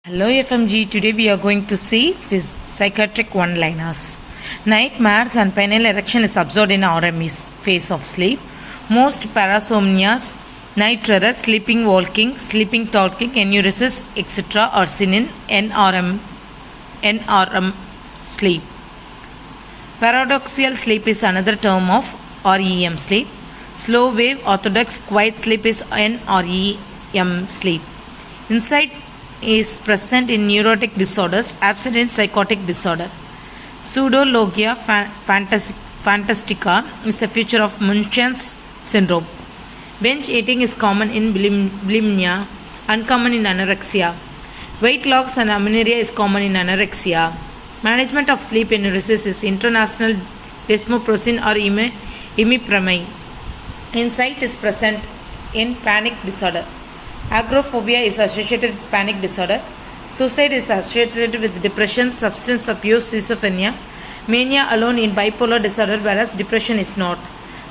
Hello FMG, today we are going to see psychiatric one-liners. Nightmares and penile erection is observed in RME's phase of sleep. Most parasomnias, night terrors, sleeping walking, sleeping talking, enuresis, etc. are seen in NRM sleep. Paradoxical sleep is another term of REM sleep. Slow wave orthodox quiet sleep is NREM sleep. Insight is present in neurotic disorders, absent in psychotic disorder. Pseudologia fantastica is a feature of Munchausen's syndrome. Binge eating is common in bulimia, uncommon in anorexia. Weight loss and amenorrhea is common in anorexia. Management of sleep enuresis is international desmopressin or imipramine. Insight is present in panic disorder. Agoraphobia is associated with panic disorder. Suicide is associated with depression, substance abuse, schizophrenia. Mania alone in bipolar disorder, whereas depression is not.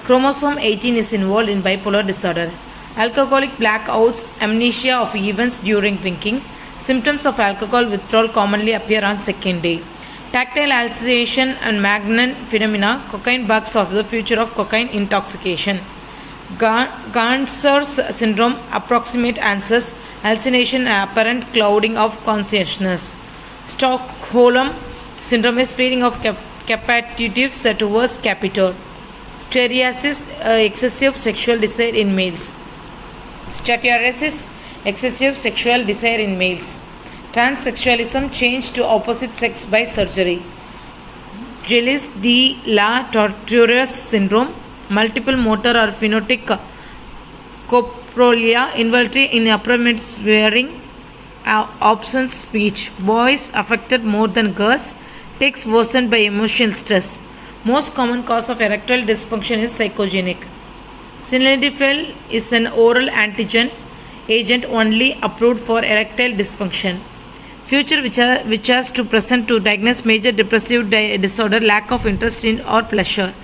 Chromosome 18 is involved in bipolar disorder. Alcoholic blackouts, amnesia of events during drinking. Symptoms of alcohol withdrawal commonly appear on second day. Tactile hallucination and Magnan phenomena. Cocaine bugs of the future of cocaine intoxication. Ganser's syndrome, approximate answers, hallucination and apparent clouding of consciousness. Stockholm syndrome is feeling of capatives towards capital. Steresias, excessive sexual desire in males. Steresias, excessive sexual desire in males. Transsexualism, change to opposite sex by surgery. Gilles de la Tourette syndrome, multiple motor or phenotypic coprolia, involuntary inappropriate swearing, absent speech. Boys affected more than girls. Tics worsened by emotional stress. Most common cause of erectile dysfunction is psychogenic. Sildenafil is an oral antigen agent only approved for erectile dysfunction. Future which has to present to diagnose major depressive disorder, lack of interest in or pleasure.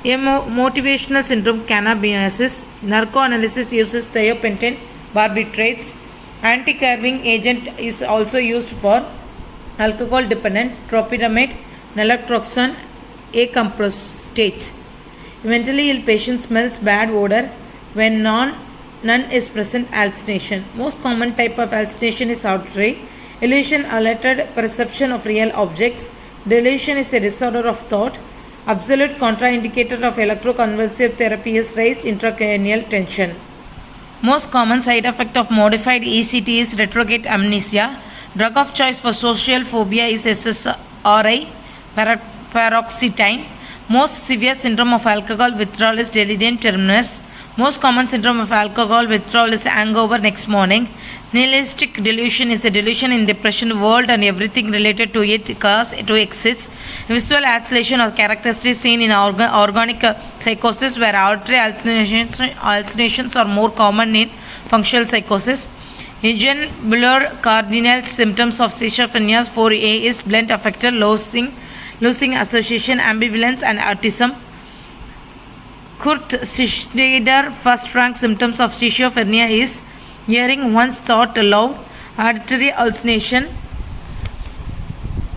Motivational syndrome, cannabinosis. Narcoanalysis uses thiopentin barbiturates. Anti-carving agent is also used for alcohol dependent tropidamate, naloxone, acamprostate. Mentally ill patient smells bad odor when none is present. Hallucination. Most common type of hallucination is auditory. Illusion, altered perception of real objects. Delusion is a disorder of thought. Absolute contraindicator of electroconvulsive therapy is raised intracranial tension. Most common side effect of modified ECT is retrograde amnesia. Drug of choice for social phobia is SSRI, paroxetine. Most severe syndrome of alcohol withdrawal is delirium tremens. Most common syndrome of alcohol withdrawal is hangover next morning. Nihilistic delusion is a delusion in depression world and everything related to it cause to exist. Visual hallucination or characteristics seen in organic psychosis, where auditory hallucinations are more common in functional psychosis. Eugen Blur cardinal symptoms of schizophrenia 4A is blend affected, losing association, ambivalence, and autism. Kurt Schneider first rank symptoms of schizophrenia is hearing one's thought aloud, auditory hallucination,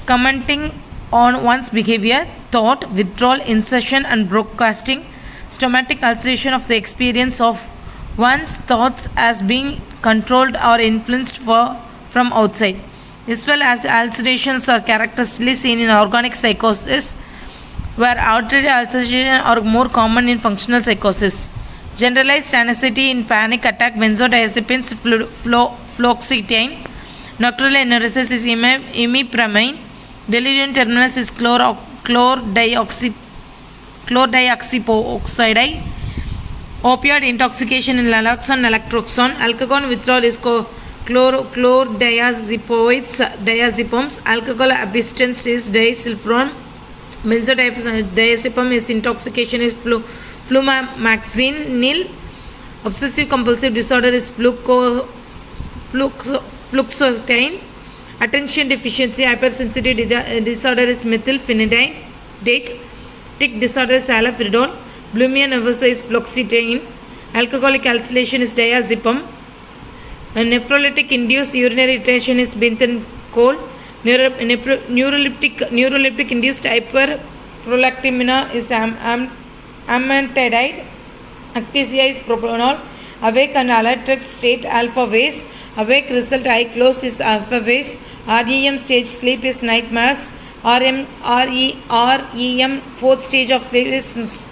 commenting on one's behavior, thought, withdrawal, insertion, and broadcasting, somatic hallucination of the experience of one's thoughts as being controlled or influenced from outside. As well as hallucinations are characteristically seen in organic psychosis, where auditory hallucinations are more common in functional psychosis. Generalized anxiety in panic attack, benzodiazepines, fluoxetine. Nocturnal enuresis is imipramine. Delirium tremens is chlordioxyperoxide. Opioid intoxication in naloxone. Alcohol withdrawal is chlordiazepams. Alcohol abstinence is disulfiram. Benzodiazepam is intoxication is flumaxine. Obsessive compulsive disorder is fluoxetine. Attention deficiency hypersensitive disorder is methylphenidate. Tic disorder is haloperidol. Bulimia nervosa is fluoxetine. Alcoholic hallucination is diazepam. Nephrolytic induced urinary retention is Bentham coal. Neuroleptic induced hyperprolactinemia is amantadide. Anesthesia is propranolol. Awake and alert state alpha waves. Awake result eye close is alpha waves. REM stage sleep is nightmares. REM fourth stage of sleep is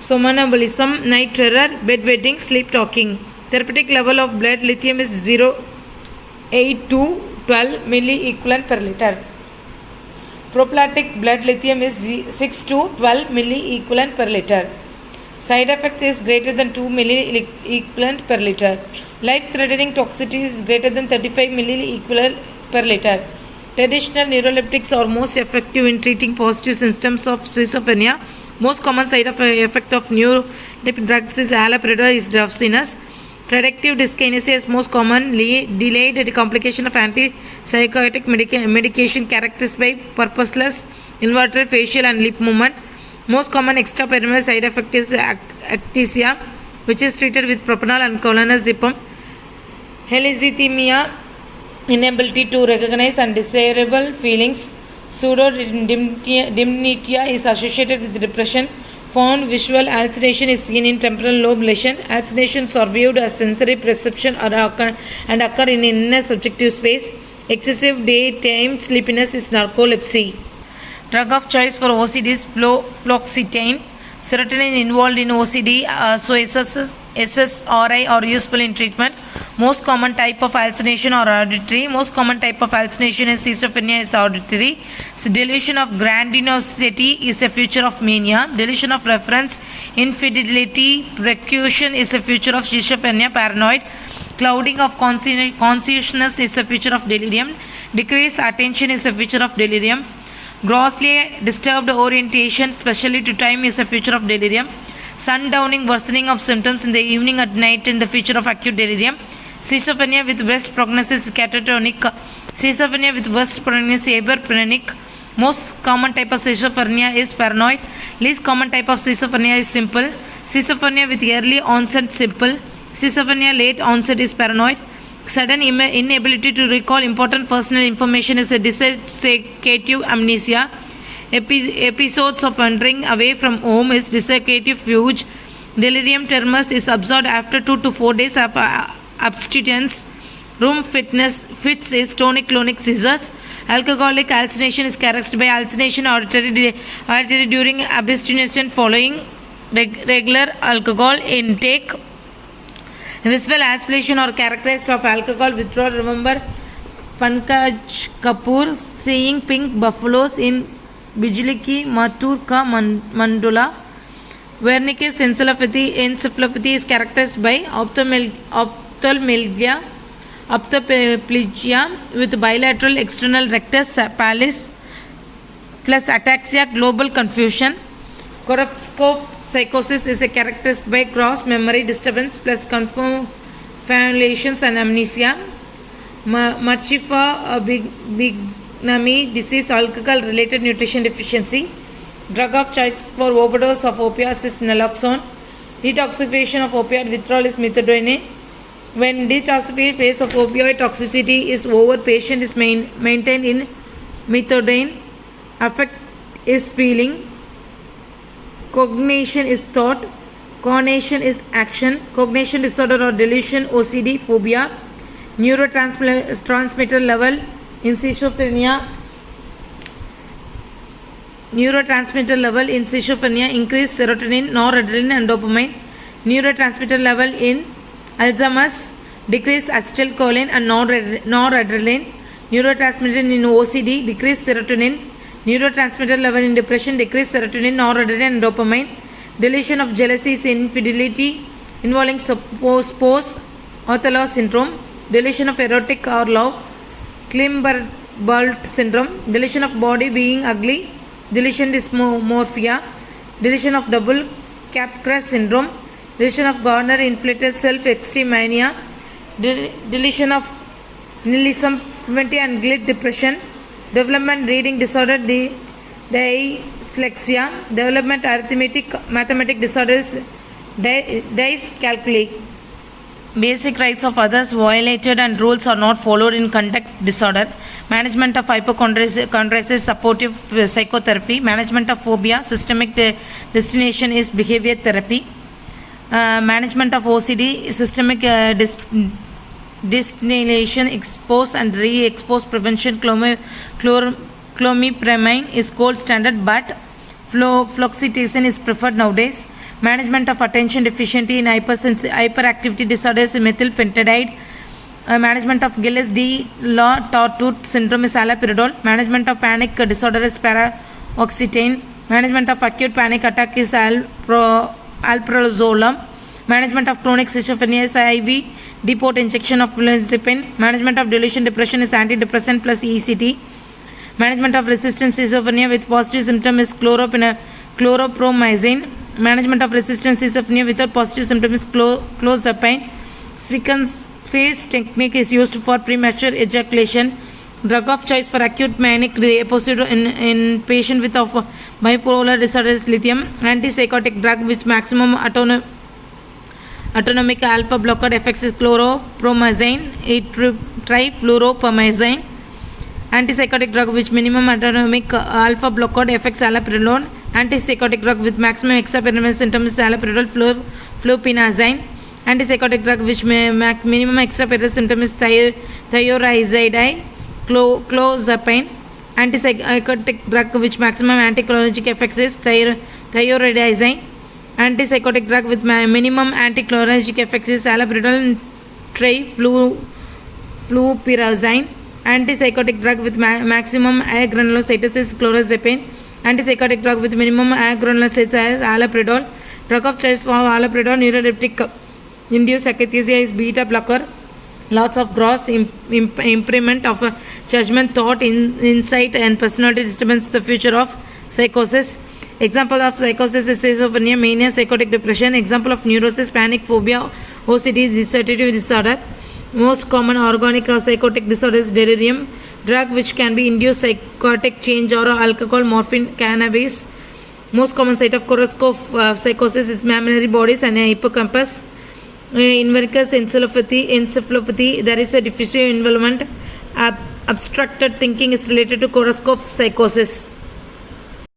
somnambulism, night terror, bedwetting, sleep talking. Therapeutic level of blood lithium is 0.8 to 12 milliequivalent per liter. Prophylactic blood lithium is 6 to 12 milliequivalent per liter. Side effects is greater than 2 milliequivalent per liter. Life-threatening toxicity is greater than 35 milliequivalent per liter. Traditional neuroleptics are most effective in treating positive symptoms of schizophrenia. Most common side effect of neuroleptic drugs is haloperidol is drowsiness. Sedative dyskinesia is most commonly delayed complication of antipsychotic medication characterized by purposeless involuntary facial and lip movement. Most common extrapyramidal side effect is akathisia, which is treated with propranolol and clonazepam. Helicithymia, inability to recognize undesirable feelings. Pseudodimnetia is associated with depression. Found visual hallucination is seen in temporal lobe lesion. Hallucinations are viewed as sensory perception and occur in inner subjective space. Excessive daytime sleepiness is narcolepsy. Drug of choice for OCD is fluoxetine. Serotonin involved in OCD, so SSRI are useful in treatment. Most common type of hallucination are auditory. Most common type of hallucination is schizophrenia is auditory. So delusion of grandiosity is a feature of mania. Delusion of reference infidelity precaution is a feature of schizophrenia. Paranoid clouding of consciousness is a feature of delirium. Decreased attention is a feature of delirium. Grossly disturbed orientation, especially to time, is a feature of delirium. Sundowning, worsening of symptoms in the evening at night, in the feature of acute delirium. Schizophrenia with worst prognosis is catatonic. Schizophrenia with worst prognosis is hyperphrenic. Most common type of schizophrenia is paranoid. Least common type of schizophrenia is simple. Schizophrenia with early onset simple. Schizophrenia late onset is paranoid. Sudden inability to recall important personal information is a dissociative amnesia. Episodes of wandering away from home is dissociative fugue. Delirium tremens is observed after 2 to 4 days of abstinence. Room fits is tonic-clonic seizures. Alcoholic hallucination is characterized by hallucination auditory during abstinence following regular alcohol intake. Visual hallucination are characterized of alcohol withdrawal. Remember Pankaj Kapoor seeing pink buffaloes in Bijli Ki Mathur Ka Mandula. Wernicke's encephalopathy is characterized by ophthalmia with bilateral external rectus pallidus plus ataxia, global confusion. Korsakoff psychosis is characterized by gross memory disturbance plus confabulations and amnesia. Machifa Bignami disease, alcohol related nutrition deficiency. Drug of choice for overdose of opiates is naloxone. Detoxification of opioid withdrawal is methadone. When detoxification phase of opioid toxicity is over, patient is maintained in methadone. Affect is feeling. Cognition is thought. Coordination is action. Cognition disorder or delusion, OCD, phobia. Neurotransmitter level in schizophrenia. Increase serotonin, noradrenaline and dopamine. Neurotransmitter level in Alzheimer's decrease acetylcholine and noradrenaline. Neurotransmitter in OCD decrease serotonin. Neurotransmitter level in depression decrease serotonin, noradrenaline and dopamine. Delusion of jealousy is infidelity involving spouse Othello syndrome. Delusion of erotic or love, Klimbert-Bult syndrome. Delusion of body being ugly, delusion dysmorphia. Delusion of double Capgras syndrome. Delusion of Gardner inflated self-esteem mania. Delusion of nihilism, poverty and guilt depression. Development reading disorder, dyslexia. Development arithmetic mathematic disorders, dyscalculia. basic rights of others violated and rules are not followed in conduct disorder, management of hypochondriasis, supportive psychotherapy, management of phobia, systemic destination is behavior therapy, management of OCD, systemic destination, expose and re-expose prevention, clomipramine is gold standard, but fluoxetine is preferred nowadays. Management of attention deficiency in hyperactivity disorders, methylphenidate. Management of Gilles-De la Tourette syndrome is haloperidol. Management of panic disorder is paroxetine. Management of acute panic attack is alprazolam. Management of chronic schizophrenia is IV depot injection of fluoxetine. Management of delusion depression is antidepressant plus ECT. Management of resistant schizophrenia with positive symptom is chlorpromazine. Management of resistant schizophrenia without positive symptom is clozapine. Zwick's phase technique is used for premature ejaculation. Drug of choice for acute manic episode in patient with of bipolar disorder is lithium. Antipsychotic drug which maximum autonomic alpha blocker effects is chlorpromazine, trifluoropamazine. Antipsychotic drug which minimum autonomic alpha blocker affects allopurinol. Antipsychotic drug with maximum extrapyramidal symptoms is allopurinol, fluphenazine. Antipsychotic drug which minimum extrapyramidal symptom is thiorazide, clozapine. Antipsychotic drug which maximum anticholinergic effects is thioridazine. Antipsychotic drug with minimum anticholinergic effects is allopurinol, trifluoperazine. Antipsychotic drug with maximum agranulocytosis is clozapine. Antipsychotic drug with minimum agranulocytosis is haloperidol. Drug of choice for haloperidol neuroleptic induced akathisia is beta blocker. Lots of gross impairment of judgment, thought, insight and personality disturbance, the future of psychosis. Example of psychosis is schizophrenia, mania, psychotic depression. Example of neurosis, panic, phobia, OCD, dissociative disorder. Most common organic or psychotic disorder is delirium. Drug which can be induced psychotic change or alcohol, morphine, cannabis. Most common site of Korsakoff psychosis is mammillary bodies and hippocampus. Invercus encephalopathy, there is a diffusive involvement. Abstracted thinking is related to Korsakoff psychosis.